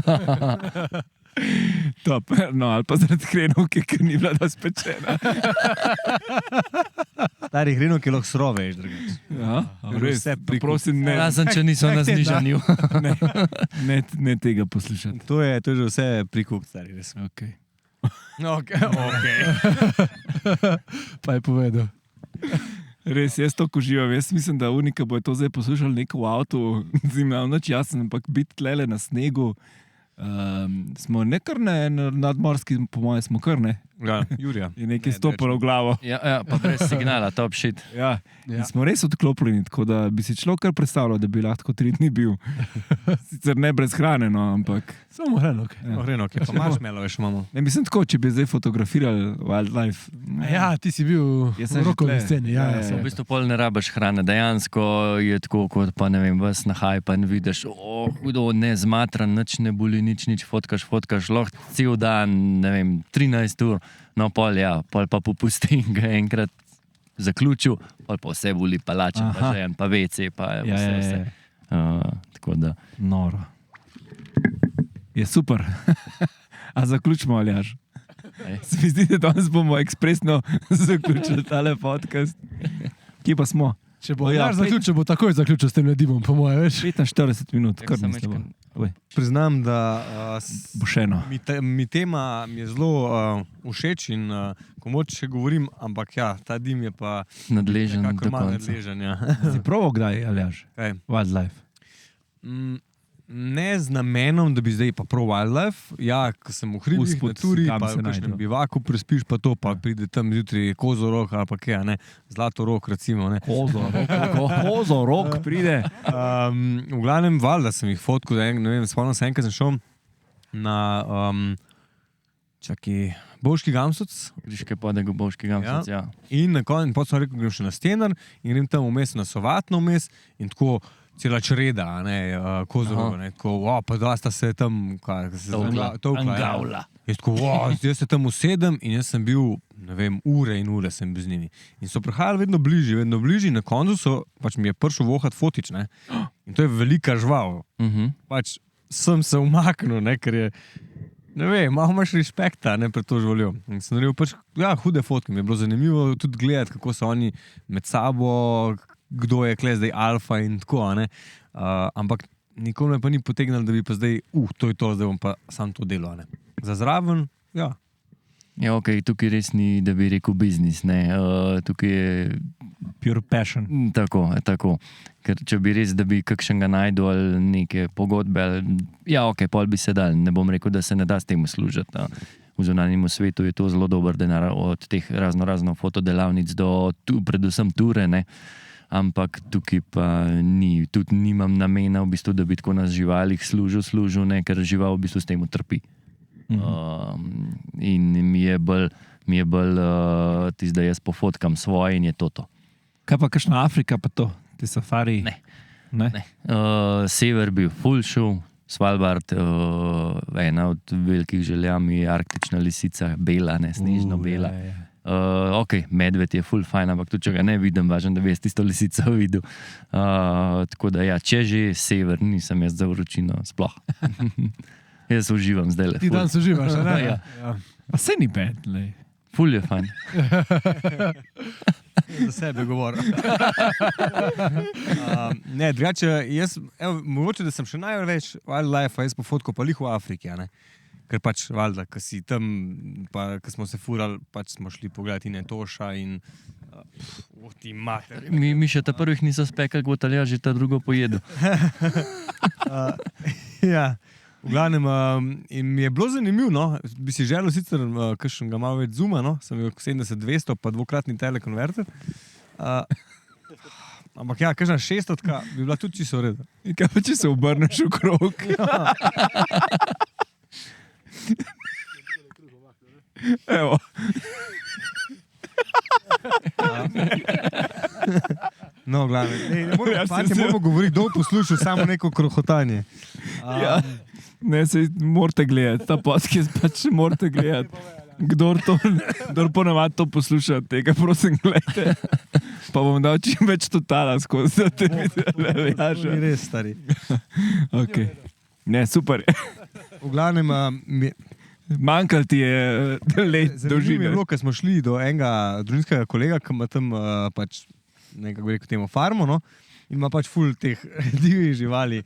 Top. No, ali pa zaradi hrenovke, ker ni bila dosti pečena. Starih hrenovk je lahko surove, veš, drugače. Ja, res, vse prikupiti. prosim, Razen, če niso na znižanju. ne tega poslušati. To je že vse prikup, stari, res. Okay. Pa je povedal. Res, jaz to uživam. Jaz mislim, da unika bo to zdaj poslušal neko v avtu, zima noč jasen, ampak biti tlele na snegu. Smo nekar nadmorski, po mojem smo kar ne. Ja, Jurija. Je nekaj stopilo v glavo. Ja, pa brez signala, top shit. Ja. Ja. Smo res odklopljeni, tako da bi si človek kar predstavljal, da bi lahko 3 dni bil. Sicer ne brez hrane, no, ampak... Samo hrenovke. Ja. Hrenovke, pa marshmallow veš imamo. Ne, mislim tako, če bi zdaj fotografirali wildlife. Ja, ti si bil Jaz v sem že rokovni tle. sceni. Ja, Ja, ja, ja. V bistvu pol ne rabiš hrane, dejansko je tako, kot pa ne vem, vas na hajpa in vidiš, hudo, ne zmatran, nič ne boli, nič fotkaš, lahko cel dan, ne vem, 13 ur, no pol pa popusti in ga enkrat zaključil, pol pa vse boli, pa lačen, pa žen, pa WC, pa vse. Tako da. Noro. Je super. A zaključimo, Aljaž? Se mi zdi, da danes bomo ekspresno zaključili tale podcast. Kje pa smo? Če bo zaključil, bo takoj zaključil s tem ledimom, po moje, veš. 45 minut, kar Samo mislim. Priznam, da Bo še eno. mi tema mi je zelo všeč in ko moče še govorim, ampak ja, ta dim je pa Nadležen nekako do malo konca. nadležen. Ja. Si proval kdaj, Aljaž? Kaj? Wildlife. Ne z namenom, da bi zdaj pa prav wildlife. Ja, ko sem v hribih, Usput na turi, kam pa se v kakšnem najdejo. bivaku prespiš, pa to, pa pride tam zjutraj kozorog ali pa kaj, ne, zlatorog recimo, ne. Kozorog pride. V glavnem valjda sem jih fotkal, ne vem, spomnim se enkrat sem šel na Bovški Gamsuc Griške podeg v Bovški Gamsuc, ja. in na koncu potem sem rekel, grem še na Stenar in grem tam vmes na Sovatno vmes in tako cela čreda, kozorog, tako, pa da sta se tam, Angavla. Jaz tako, jaz se tam usedem in jaz sem bil, ne vem, ure in ure sem bil z njimi. In so prihajali vedno bližje, na koncu so, pač mi je prišel vohat fotič, ne. In to je velika žval. Pač sem se umaknil, ne, ker je, ne vem, malo imaš respekta, ne, pred to živaljo. In sem naredil pač, hude fotke, mi je bilo zanimivo tudi gledati, kako so oni med sabo, kdo je kle zdaj alfa in tako, ne. Ampak nikoli me pa ni potegnilo, da bi pa zdaj, to je to, zdaj bom pa sam to delal, ne. Za zraven, ja. Ja, ok, tukaj res ni, da bi rekel biznis, ne. Tukaj je Pure passion. tako. Ker če bi res, da bi kakšnega najdel ali neke pogodbe, ja, ok, pol bi se dal. Ne bom rekel, da se ne da s tem služiti. V zunanjem svetu je to zelo dober denar, od teh razno fotodelavnic do predvsem ture, ne. Ampak tukaj pa ni, tudi nimam namena v bistvu, da bi tako na živalih služil, ne, ker žival v bistvu s tem utrpi. In mi je bolj tisto, da jaz pofotkam svoje in je to. Kaj pa kakšna Afrika pa to? Te safari? Ne. Sever bi ful šel, Svalbard, ena od velikih želja mi je arktična lisica, bela, ne, snežno bela. Ok, medved je ful fajn, ampak tudi če ga ne vidim, važno, da bi jaz tisto lisico videl. Tako da ja, če že sever, nisem jaz za vročino sploh. Jaz uživam zdaj le. Ti danes uživaš, ne? Ja. Pa se ni bed, lej. Ful je fajn. Za sebe govorim. Ne, drugače, jaz, mogoče, da sem še največ wildlife, jaz po fotko pa lih v Afriki, ne? Ker pač, valjda, ko si tam, pa ko smo se furali, pač smo šli pogledati in Toša in ti mater. Mi še ta prvih niso spekali, kot ali že ta drugo pojedu. Ja, v glavnem, in mi je bilo zanimivo, no, bi si želel sicer kakšnega malo več zooma, no, sem imel 70-200 pa dvokratni telekonverter. Ampak ja, kakšna 600 bi bila tudi čisto v redu. In kaj pa če se obrneš v krog? Evo. No, glavno. Ne moramo govoriti, kdo posluša samo neko krohotanje. Ne, se morate gledati, ta podcast pač morate gledati. Kdor ponavadi to posluša, tega prosim gledajte. Pa bom dal čim več totala skozi, da te videli. To ni res, stari. Ok. Ne, super. V glavnem, Manjkal ti je let Zanimivo je dolžine. bilo, ker smo šli do enega družinskega kolega, ki ima tam pač nekako rekel temu farmo, no? In ima pač ful teh divjih živali.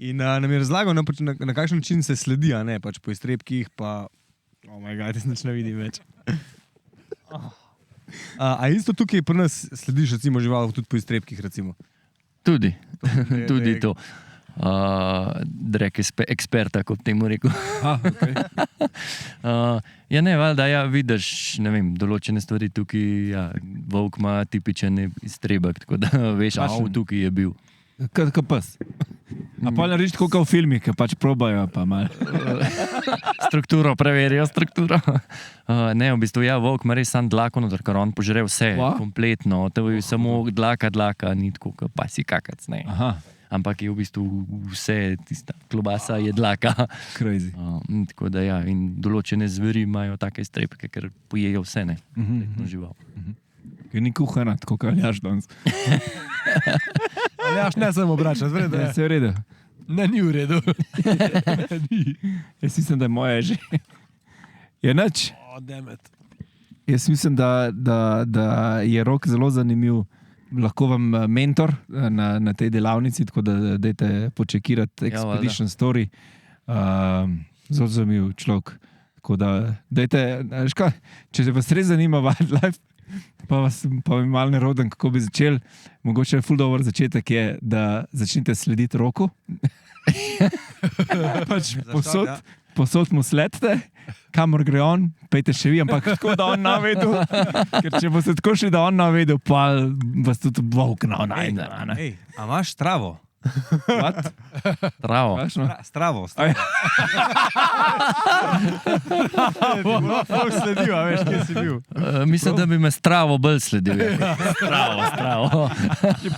In nam je razlagal, na kakšen način se sledi, a ne, pač po iztrebkih, pa... Oh my god, jaz nič ne vidim več. A isto tukaj pri nas slediš recimo žival tudi po iztrebkih, recimo? Tudi to. Drek eksperta, kot temu rekel. Okay. Ja, ne, valjda, ja, vidiš, ne vem, določene stvari tukaj, ja, volk ima tipičen iztrebek, tako da veš, tukaj je bil. Kot pes. A pa narediš tako kot v filmih, ki pač probajo, pa malo. Strukturo, preverijo strukturo. Ne, v bistvu, ja, volk ima res sam dlako, ker on požre vse, kompletno. To je samo dlaka, ni tako, kot pa si kakac, ne. Aha. Ampak je v bistvu vse, tista klobasa je dlaka. Crazy. Tako da ja, in določene zveri imajo take iztrebke, ker pojejo vse, ne, žival. Ker ni kuhana, tako kot Aljaš danes. Aljaš ne sem obračal, zvede. Ja, se je v redu. Ne, ni v redu. Jaz mislim, da je moje že. Je nič. Damn it. Jaz mislim, da je Rok zelo zanimiv. Lahko vam mentor na tej delavnici, tako da dajte počekirati Expedition Story. Zelo zanimiv človek. Tako da dajte, veš kaj, če se vas res zanima wildlife, pa mi malo neroden, kako bi začel. Mogoče ful dober začetek je, da začnite slediti Roku. Pač posod mu sledite, kamor gre on, pejte še vi, ampak tako, da on navedel. Ker če boste tako šli, da on navedel, pa vas tudi volk najde. Ej, a imaš travo? What? Travo. Stravo. Folk sledil, a veš, kje si bil? Mislim, da bi me stravo bolj sledil. Stravo.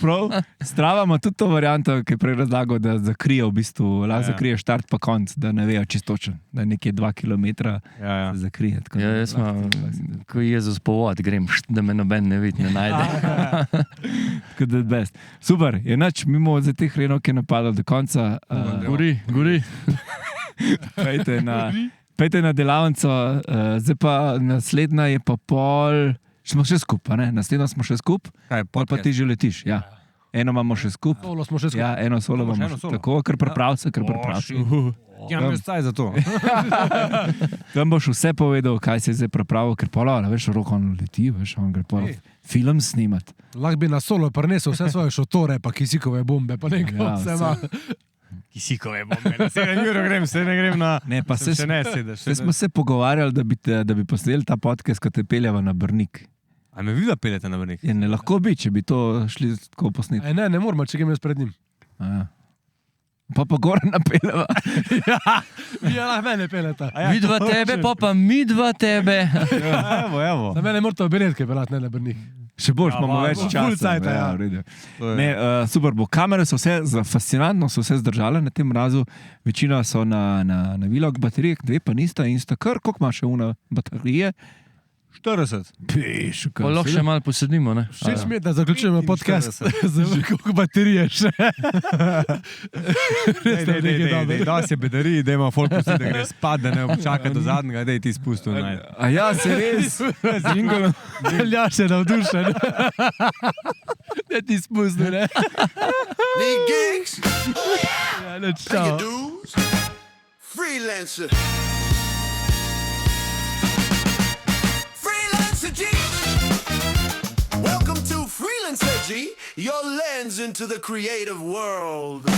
Prav, Strava ima tudi to varianto, ki je prej razlagal, da zakrije v bistvu, lahko zakrije štart pa konc, da ne vejo čistočen, da nekje 2 kilometra zakrije. Ja, jaz imam, ko Jezus povod, grem, da me noben ne vidi, ne najde. Tako da je best. Super, je nič, mimo za teh hrenov, ki je napadal do konca. Gori. Pejte na delavnico, zdaj pa naslednja je pa pol, smo še skupaj, ne? Naslednja smo še skupaj, pol pa ti že letiš, ja. Eno imamo še skupaj. Solo smo še skupaj. Ja, eno solo imamo še. Tako, ker priprav se. Ja, ne veš za to. Tam boš vse povedal, kaj se je zdaj pripravil, ker pola, veš, Rok on leti, veš, on gre pa film snimat. Lahko bi na solo prinesel vse svoje šotore, pa kisikove bombe, pa nekaj vse ima. Kisikove bombe, na 7 uro grem, se ne grem na... Ne, pa se ne sedeš. Smo se pogovarjali, da bi posneli ta podcast, ko te peljava na Brnik. A me vidi, da peljete na Brnik? Ne lahko bi, če bi to šli tako posneti. Ne moramo, če grem jaz pred njim. Pa gor napeljava. Ja, lahko mene peljeta. Midva tebe, pa midva tebe. Evo. Za mene morate oberedke peljati, ne na Brnik. Še boljš, imamo več časa. Super bo. Kamere so vse, fascinantno so vse zdržale na tem mrazu. Večina so na Vilog baterijah, 2 pa nista in sta kar, koliko ima še una baterije? 40. Piš, Pa lahko še malo posedimo, ne? 6 minut, da zaključujemo podcast. Za koliko baterije še. Da se bedariji, da ima folk posed, da gre spad, da ne občaka do zadnjega, da je ti spustil. A ja, se res. Ja, še navdušen. Da ti spustil, ne? Need gigs? Ja, ne, Pay čau. your dues? Freelancer. Freelancer G. Welcome to Freelancer G, your lens into the creative world.